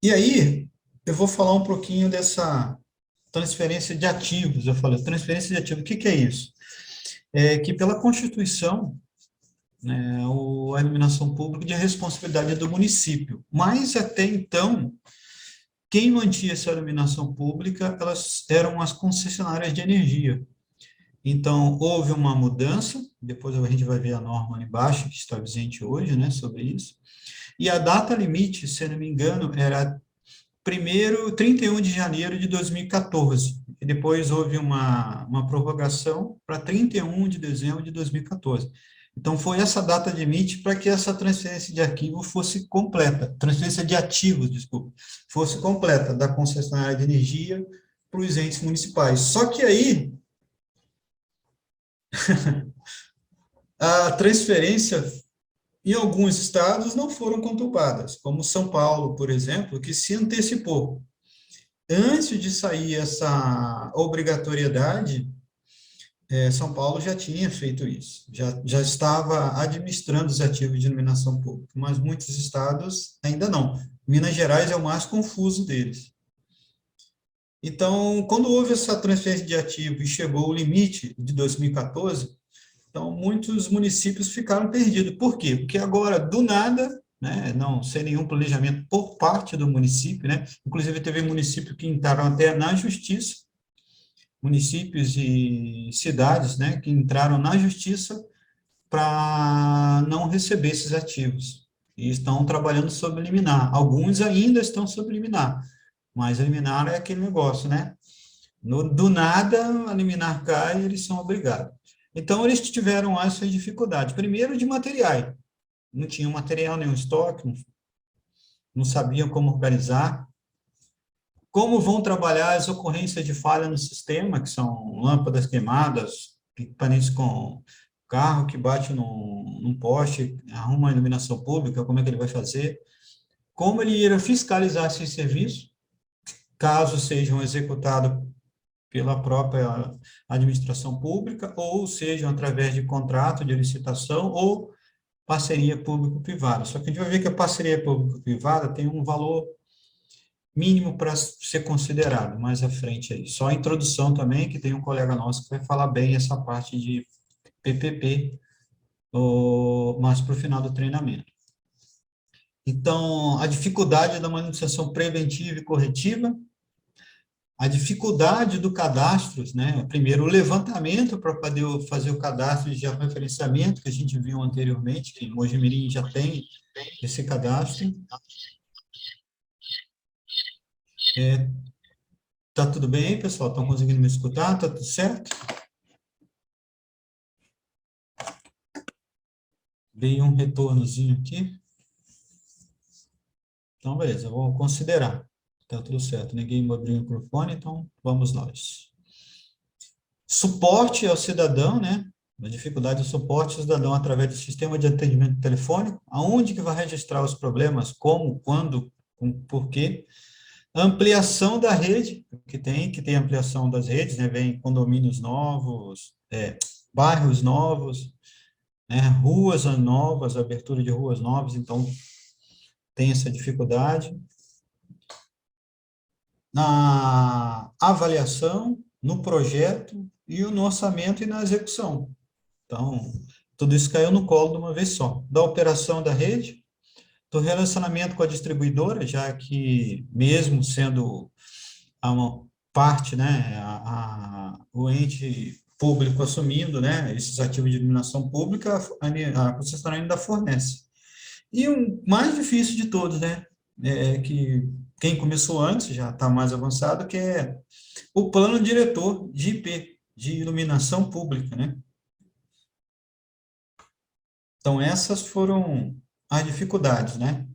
E aí, eu vou falar um pouquinho dessa transferência de ativos. Eu falei, transferência de ativos, o que que é isso? É que pela Constituição, né, a iluminação pública de responsabilidade é do município. Mas até então, quem mantinha essa iluminação pública, elas eram as concessionárias de energia. Então, houve uma mudança, depois a gente vai ver a norma ali embaixo, que está vigente hoje, né, sobre isso. E a data limite, se eu não me engano, era 31 de janeiro de 2014. E depois houve uma prorrogação para 31 de dezembro de 2014. Então, foi essa data limite para que essa transferência de arquivo fosse completa, transferência de ativos, desculpa, fosse completa, da concessionária de energia para os entes municipais. Só que aí, a transferência em alguns estados não foram contempladas, como São Paulo, por exemplo, que se antecipou. Antes de sair essa obrigatoriedade, São Paulo já tinha feito isso, já estava administrando os ativos de iluminação pública, mas muitos estados ainda não. Minas Gerais é o mais confuso deles. Então, quando houve essa transferência de ativo e chegou o limite de 2014, então muitos municípios ficaram perdidos. Por quê? Porque agora, do nada, né, não sem nenhum planejamento por parte do município, né, inclusive teve município que entraram até na justiça, municípios e cidades, né, que entraram na justiça para não receber esses ativos. E estão trabalhando sob liminar. Alguns ainda estão sob liminar, mas a liminar é aquele negócio, né? Do nada, a liminar cai e eles são obrigados. Então, eles tiveram essa dificuldade. Primeiro, de materiais. Não tinham material, nenhum estoque, não sabiam como organizar. Como vão trabalhar as ocorrências de falha no sistema, que são lâmpadas queimadas, equipamentos com carro que bate num poste, arruma a iluminação pública, como é que ele vai fazer? Como ele irá fiscalizar esse serviço, caso sejam executados pela própria administração pública, ou sejam através de contrato de licitação, ou parceria público-privada. Só que a gente vai ver que a parceria público-privada tem um valor mínimo para ser considerado mais à frente aí. Só a introdução também, que tem um colega nosso que vai falar bem essa parte de PPP, mais para o final do treinamento. Então, a dificuldade da manutenção preventiva e corretiva, a dificuldade do cadastro, né? Primeiro, o levantamento para poder fazer o cadastro de referenciamento, que a gente viu anteriormente, que em Mojimirim já tem esse cadastro. Tá tudo bem aí, pessoal? Estão conseguindo me escutar? Tá tudo certo? Veio um retornozinho aqui. Então, beleza, eu vou considerar. Tá tudo certo. Ninguém abriu o microfone, então vamos nós. Suporte ao cidadão, né? A dificuldade do suporte ao cidadão através do sistema de atendimento telefônico, aonde que vai registrar os problemas, como, quando, com, por quê. Ampliação da rede, que tem ampliação das redes, né? Vem condomínios novos, bairros novos, né? Ruas novas, abertura de ruas novas, então tem essa dificuldade. Na avaliação, no projeto e no orçamento e na execução. Então, tudo isso caiu no colo de uma vez só. Da operação da rede, do relacionamento com a distribuidora, já que mesmo sendo uma parte, né, o ente público assumindo, né, esses ativos de iluminação pública, a concessionária ainda fornece. E o mais difícil de todos, né, é que quem começou antes já está mais avançado, que é o plano diretor de IP, de iluminação pública, né? Então, essas foram as dificuldades, né?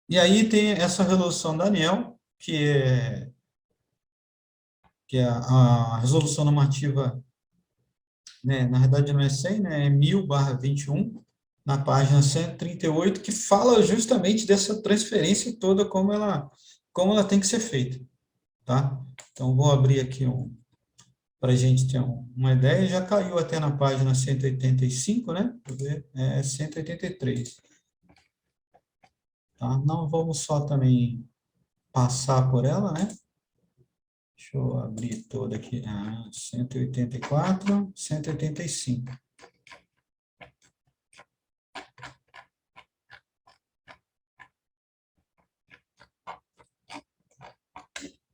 E aí tem essa resolução da ANEEL, que é a resolução normativa, né, na verdade não é 100, né, é 1000/21, na página 138, que fala justamente dessa transferência toda, como ela tem que ser feita, tá? Então, vou abrir aqui para a gente ter uma ideia, já caiu até na página 185, né? Deixa eu ver, 183. tá? Não vamos só também passar por ela, né? Deixa eu abrir toda aqui. 184, 185.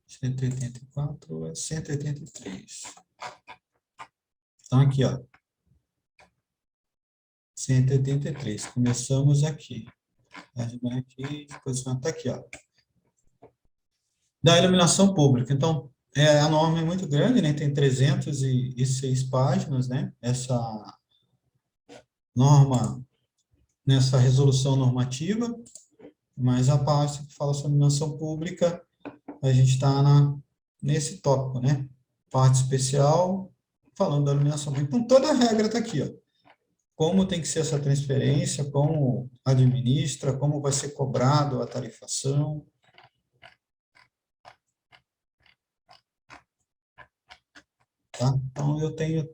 184 a 183. Então, aqui, ó. 183. Começamos aqui. Aqui, depois vai estar aqui, ó. Da iluminação pública. Então, a norma é muito grande, né? Tem 306 páginas, né? Essa norma, nessa resolução normativa, mas a parte que fala sobre iluminação pública, a gente está nesse tópico, né? Parte especial, falando da iluminação pública. Então, toda a regra está aqui, ó. Como tem que ser essa transferência, como administra, como vai ser cobrado a tarifação. Tá? Então, eu tenho...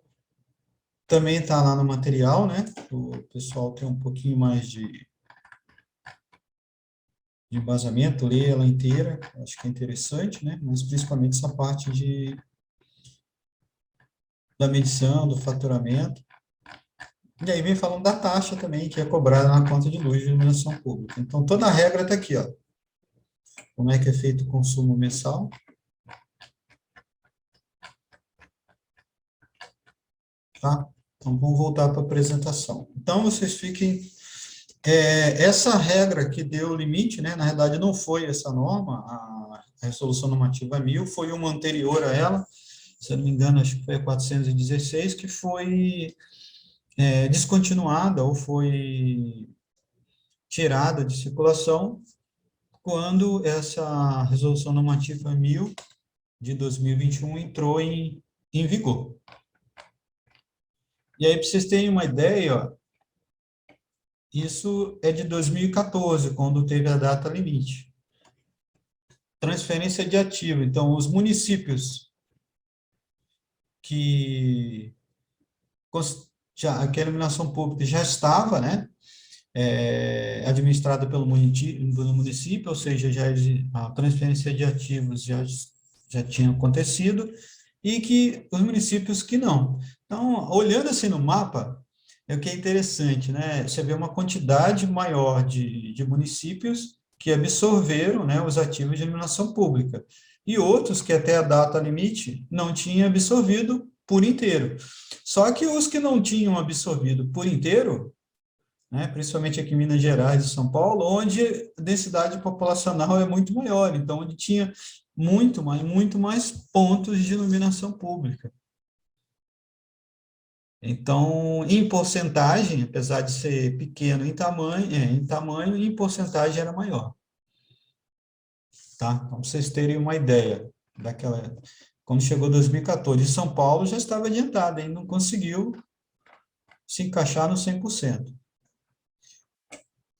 Também está lá no material, né? O pessoal tem um pouquinho mais de embasamento, ler ela inteira, acho que é interessante, né? Mas principalmente essa parte da medição, do faturamento. E aí vem falando da taxa também, que é cobrada na conta de luz de iluminação pública. Então, toda a regra está aqui, ó. Como é que é feito o consumo mensal. Tá? Então, vamos voltar para a apresentação. Então, vocês fiquem... essa regra que deu o limite, né? Na verdade, não foi essa norma, a resolução normativa 1000, foi uma anterior a ela, se eu não me engano, acho que foi a 416, que foi descontinuada ou foi tirada de circulação quando essa resolução normativa 1000 de 2021 entrou em vigor. E aí, para vocês terem uma ideia, ó, isso é de 2014, quando teve a data limite. Transferência de ativo. Então, os municípios que a iluminação pública já estava, né, administrada pelo município, ou seja, a transferência de ativos já tinha acontecido, e que os municípios que não. Então, olhando assim no mapa, é o que é interessante, né? Você vê uma quantidade maior de municípios que absorveram, né, os ativos de iluminação pública, e outros que até a data limite não tinham absorvido por inteiro. Só que os que não tinham absorvido por inteiro, né, principalmente aqui em Minas Gerais e São Paulo, onde a densidade populacional é muito maior, então onde tinha muito mais pontos de iluminação pública. Então, em porcentagem, apesar de ser pequeno em tamanho, em porcentagem era maior. Tá? Então, para vocês terem uma ideia daquela... Quando chegou 2014, São Paulo já estava adiantado, ainda não conseguiu se encaixar no 100%.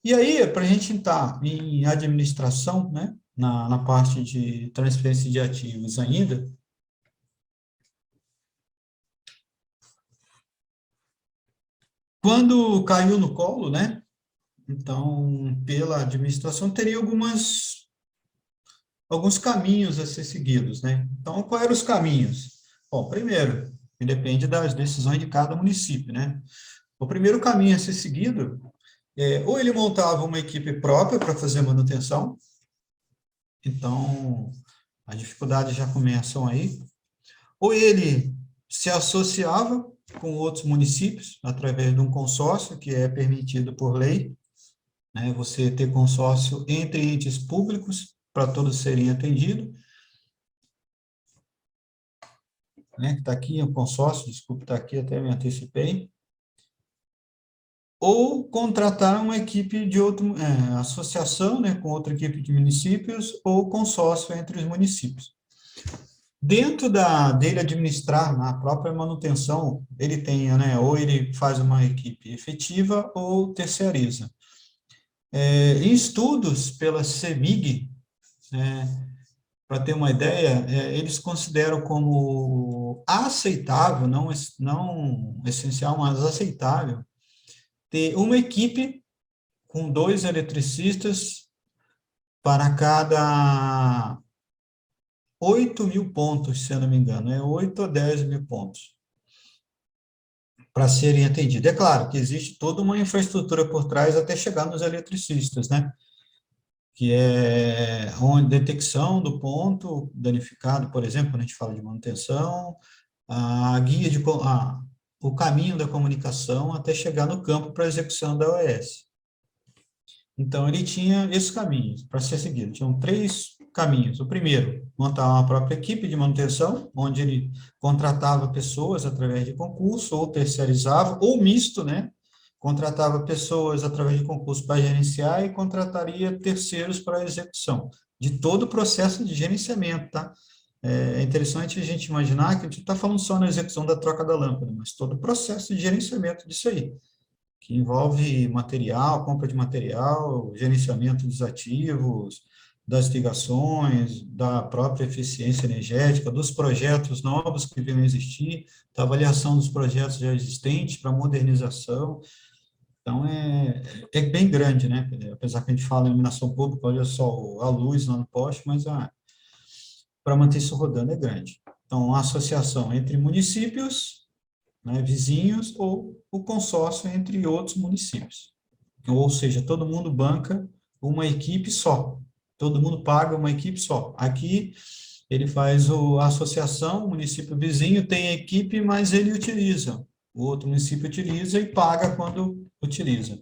E aí, para a gente estar em administração, né, na parte de transferência de ativos ainda, quando caiu no colo, né, então, pela administração, teria alguns caminhos a ser seguidos, né? Então, quais eram os caminhos? Bom, primeiro, depende das decisões de cada município, né? O primeiro caminho a ser seguido ou ele montava uma equipe própria para fazer manutenção, então as dificuldades já começam aí, ou ele se associava com outros municípios através de um consórcio que é permitido por lei, né? Você ter consórcio entre entes públicos para todos serem atendidos, né? Está aqui o consórcio, desculpe, está aqui, até me antecipei. Ou contratar uma equipe de associação, né, com outra equipe de municípios, ou consórcio entre os municípios. Dentro dele administrar na própria manutenção, ele tem, né, ou ele faz uma equipe efetiva ou terceiriza. Em estudos pela CEMIG, para ter uma ideia, eles consideram como aceitável, não essencial, mas aceitável, ter uma equipe com 2 eletricistas para cada 8.000 pontos, se eu não me engano, 8 ou 10.000 pontos para serem atendidos. É claro que existe toda uma infraestrutura por trás até chegar nos eletricistas, né? Que é a detecção do ponto danificado, por exemplo, quando a gente fala de manutenção, a guia o caminho da comunicação até chegar no campo para execução da OS. Então, ele tinha esses caminhos para ser seguido. Tinham 3 caminhos. O primeiro, montar uma própria equipe de manutenção, onde ele contratava pessoas através de concurso, ou terceirizava, ou misto, né? Contratava pessoas através de concurso para gerenciar e contrataria terceiros para a execução de todo o processo de gerenciamento, tá? É interessante a gente imaginar que a gente está falando só na execução da troca da lâmpada, mas todo o processo de gerenciamento disso aí, que envolve material, compra de material, gerenciamento dos ativos, das ligações, da própria eficiência energética, dos projetos novos que venham a existir, da avaliação dos projetos já existentes para modernização. Então, é bem grande, né? Apesar que a gente fala em iluminação pública, olha só a luz lá no poste, mas para manter isso rodando é grande. Então, a associação entre municípios, né, vizinhos, ou o consórcio entre outros municípios. Ou seja, todo mundo banca uma equipe só, todo mundo paga uma equipe só. Aqui, ele faz a associação, o município vizinho tem a equipe, mas ele utiliza. O outro município utiliza e paga quando utiliza.